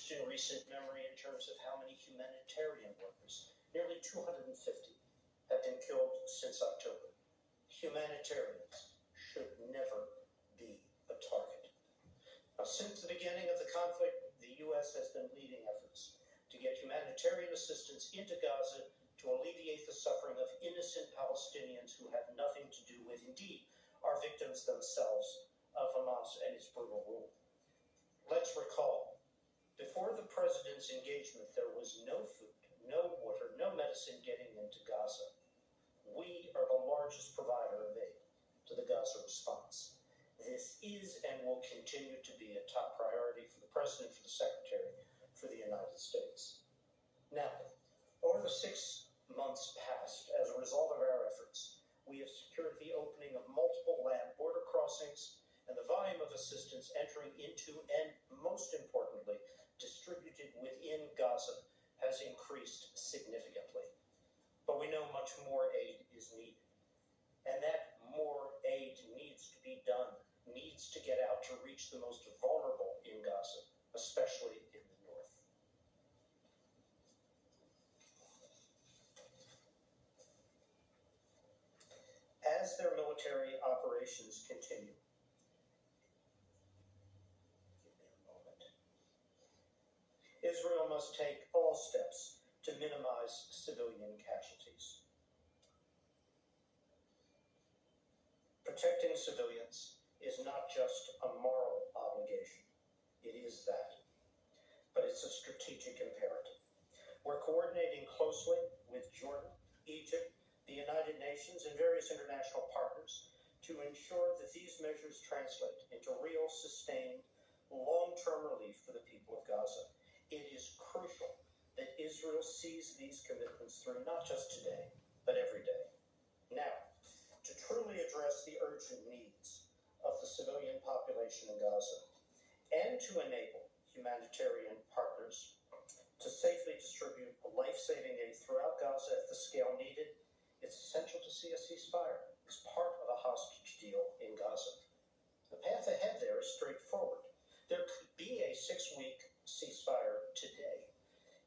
largest in recent memory in terms of how many humanitarian workers, nearly 250, have been killed since October. Humanitarians should never be a target. Now, since the beginning of the conflict, the U.S. has been leading efforts to get humanitarian assistance into Gaza to alleviate the suffering of innocent Palestinians who have nothing to do with, indeed, are victims themselves of Hamas and its brutal rule. Let's recall, before the president's engagement, there was no food, no water, no medicine getting into Gaza. We are the largest provider of aid to the Gaza response. This is and will continue to be a top priority for the president, for the secretary, for the United States. Now, over the 6 months past, as a result of our efforts, we have secured the opening of multiple land border crossings, and the volume of assistance entering into and, most importantly, distributed within Gaza has increased significantly. But we know much more aid is needed. And that more aid needs to be done, needs to get out to reach the most vulnerable in Gaza, especially in the north. As their military operations continue, Israel must take all steps to minimize civilian casualties. Protecting civilians is not just a moral obligation. It is that. But it's a strategic imperative. We're coordinating closely with Jordan, Egypt, the United Nations, and various international partners to ensure that these measures translate into real, sustained, long-term relief for the people of Gaza. It is crucial that Israel sees these commitments through, not just today, but every day. Now, to truly address the urgent needs of the civilian population in Gaza, and to enable humanitarian partners to safely distribute life-saving aid throughout Gaza at the scale needed, it's essential to see a ceasefire as part of a hostage deal in Gaza. The path ahead there is straightforward. There could be a 6-week ceasefire today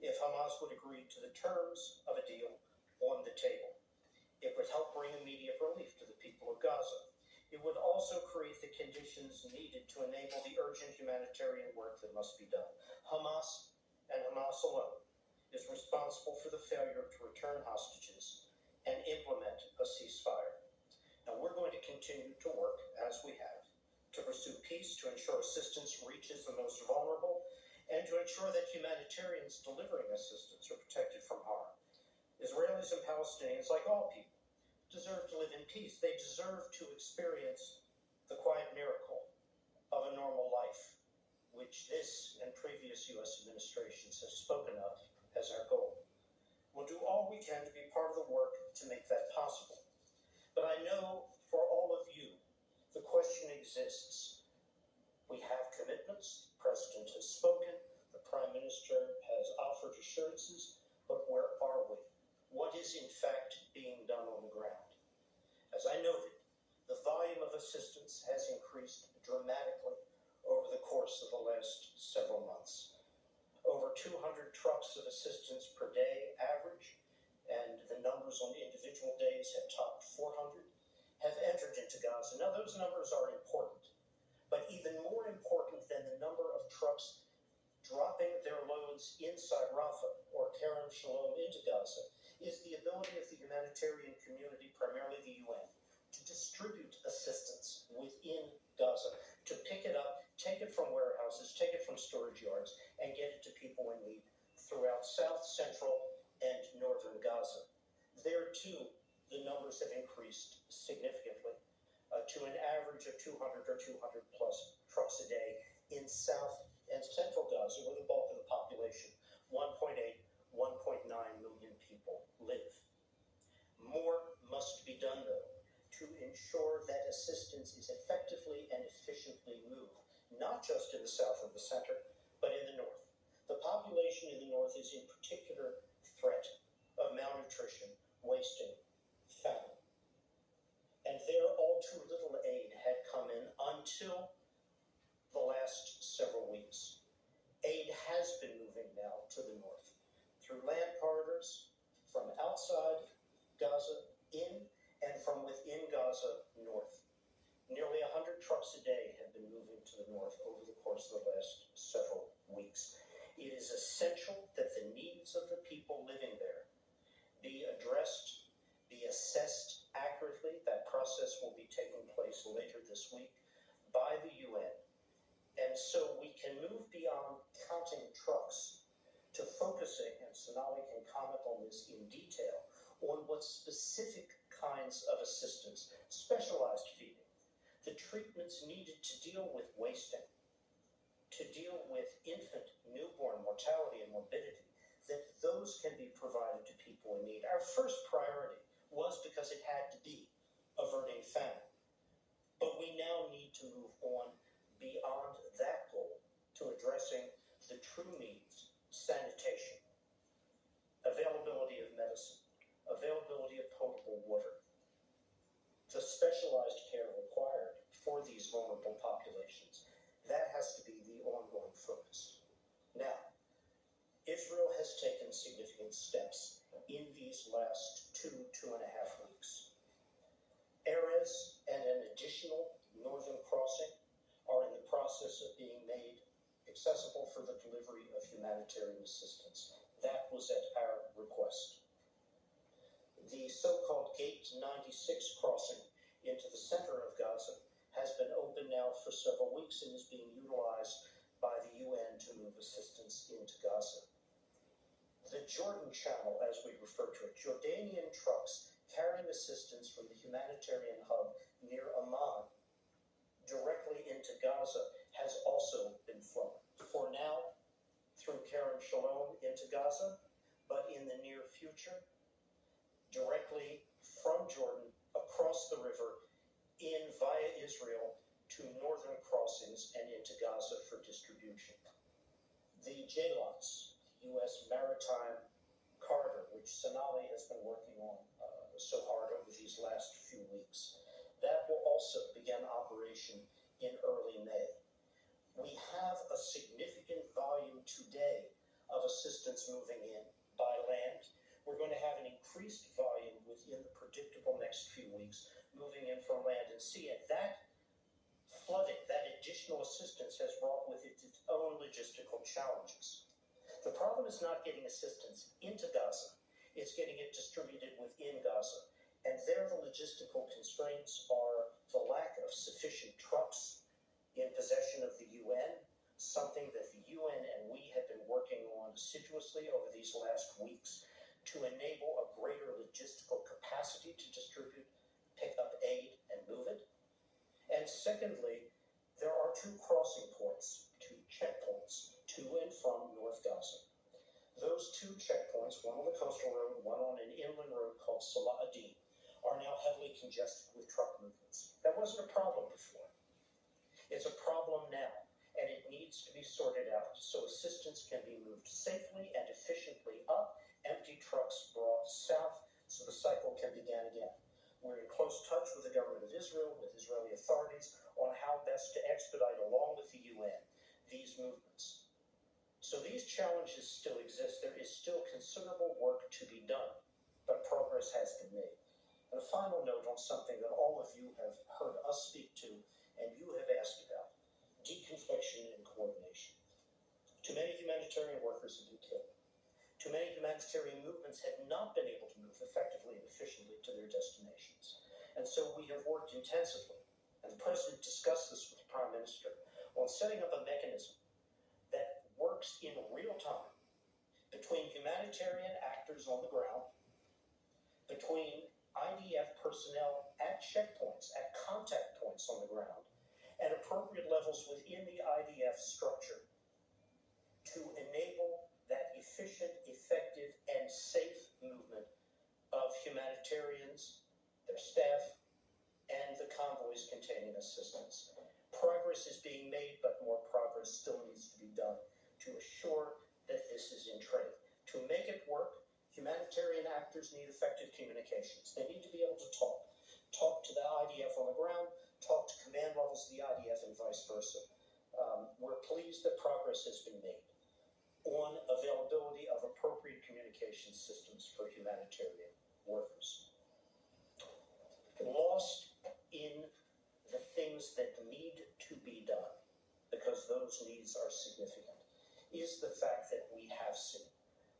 if Hamas would agree to the terms of a deal on the table. It would help bring immediate relief to the people of Gaza. It would also create the conditions needed to enable the urgent humanitarian work that must be done. Hamas, and Hamas alone, is responsible for the failure to return hostages and implement a ceasefire. Now, we're going to continue to work, as we have, to pursue peace, to ensure assistance reaches the most vulnerable, and to ensure that humanitarians delivering assistance are protected from harm. Israelis and Palestinians, like all people, deserve to live in peace. They deserve to experience the quiet miracle of a normal life, which this and previous U.S. administrations have spoken of as our goal. We'll do all we can to be part of the work to make that possible. But I know for all of you, the question exists. We have commitments. The President has spoken. The Prime Minister has offered assurances. But where are we? What is in fact being done on the ground? As I noted, the volume of assistance has increased dramatically over the course of the last several months. Over 200 trucks of assistance per day average, and the numbers on individual days have topped 400, have entered into Gaza. Now, those numbers are important, but even more important than the number of trucks dropping their loads inside Rafah or Kerem Shalom into Gaza is the ability of the humanitarian community, primarily the UN, to distribute assistance within Gaza, to pick it up, take it from warehouses, take it from storage yards, and get it to people in need throughout South, Central, and Northern Gaza. There, too, the numbers have increased significantly to an average of 200 or 200 plus trucks a day in South and Central Gaza, where the bulk of the population, 1.8, 1.9 million people, live. More must be done, though, to ensure that assistance is effectively and efficiently moved, not just in the south and the center, but in the north. The population in the north is in particular threat of malnutrition, wasting, famine. And there, all too little aid had come in until the last several weeks. Aid has been moving now to the north through land corridors from outside Gaza in and from within Gaza north. Nearly 100 trucks a day have been moving to the north over the course of the last several weeks. It is essential that the needs of the people living there be addressed, be assessed accurately. That process will be taking place later this week by the UN. And so we can move beyond counting trucks to focusing, and Sonali can comment on this in detail, on what specific kinds of assistance, specialized feeding, the treatments needed to deal with wasting, to deal with infant, newborn mortality and morbidity, that those can be provided to people in need. Our first priority was because it had to be averting famine. But we now need to move on beyond that goal to addressing the true needs: sanitation, availability of medicine, availability of potable water, the specialized care required for these vulnerable populations. That has to be the ongoing focus. Now, Israel has taken significant steps in these last 2.5 weeks. Erez and an additional northern crossing are in the process of being made accessible for the delivery of humanitarian assistance. That was at our request. The so-called Gate 96 crossing into the center of Gaza has been open now for several weeks and is being utilized by the UN to move assistance into Gaza. The Jordan Channel, as we refer to it, Jordanian trucks carrying assistance from the humanitarian hub near Amman directly into Gaza has also been flown. For now, through Kerem Shalom into Gaza, but in the near future, directly from Jordan across the river in via Israel to northern crossings and into Gaza for distribution. The JLOTS, U.S. Maritime Corridor, which Sonali has been working on so hard over these last few weeks, that will also begin operation in early May. We have a significant volume today of assistance moving in by land. We're going to have an increased volume within the predictable next few weeks moving in from land and sea. And that flooding, that additional assistance has brought with it its own logistical challenges. The problem is not getting assistance into Gaza. It's getting it distributed within Gaza. And there the logistical constraints are the lack of sufficient trucks in possession of the UN, something that the UN and we have been working on assiduously over these last weeks to enable a greater logistical capacity to distribute, pick up aid, and move it. And secondly, there are two crossing points, two checkpoints, to and from North Gaza. Those two checkpoints, one on the coastal road, one on an inland road called Salah ad-Din, are now heavily congested with truck movements. That wasn't a problem before. It's a problem now, and it needs to be sorted out so assistance can be moved safely and efficiently up, empty trucks brought south so the cycle can begin again. We're in close touch with the government of Israel, with Israeli authorities, on how best to expedite, along with the UN, these movements. So these challenges still exist. There is still considerable work to be done, but progress has been made. And a final note on something that all of you have heard us speak to and you have asked about: deconfliction and coordination. Too many humanitarian workers have been killed. Too many humanitarian movements have not been able to move effectively and efficiently to their destinations. And so we have worked intensively, and the President discussed this with the Prime Minister, on setting up a mechanism that works in real time between humanitarian actors on the ground, between IDF personnel at checkpoints, at contact points on the ground, and appropriate levels within the IDF structure to enable that efficient, effective, and safe movement of humanitarians, their staff, and the convoys containing assistance. Progress is being made, but more progress still needs to be done to assure that this is in train. To make it work, humanitarian actors need effective communications. They need to be able to talk to the IDF on the ground, talk to command levels of the IDF, and vice versa. We're pleased that progress has been made on communication systems for humanitarian workers. Lost in the things that need to be done, because those needs are significant, is the fact that we have seen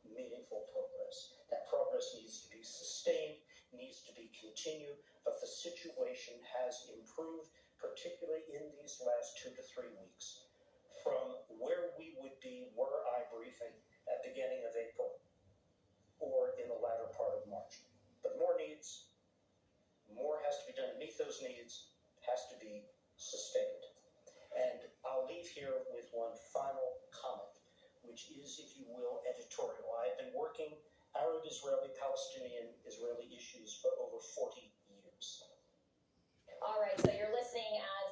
meaningful progress. That progress needs to be sustained, needs to be continued, but the situation has improved, particularly in these last 2 to 3 weeks, from where we would be were I briefing at the beginning of April or in the latter part of March. But more needs, more has to be done to meet those needs, has to be sustained. And I'll leave here with one final comment, which is, if you will, editorial. I've been working Arab, Israeli, Palestinian, Israeli issues for over 40 years. All right, so you're listening as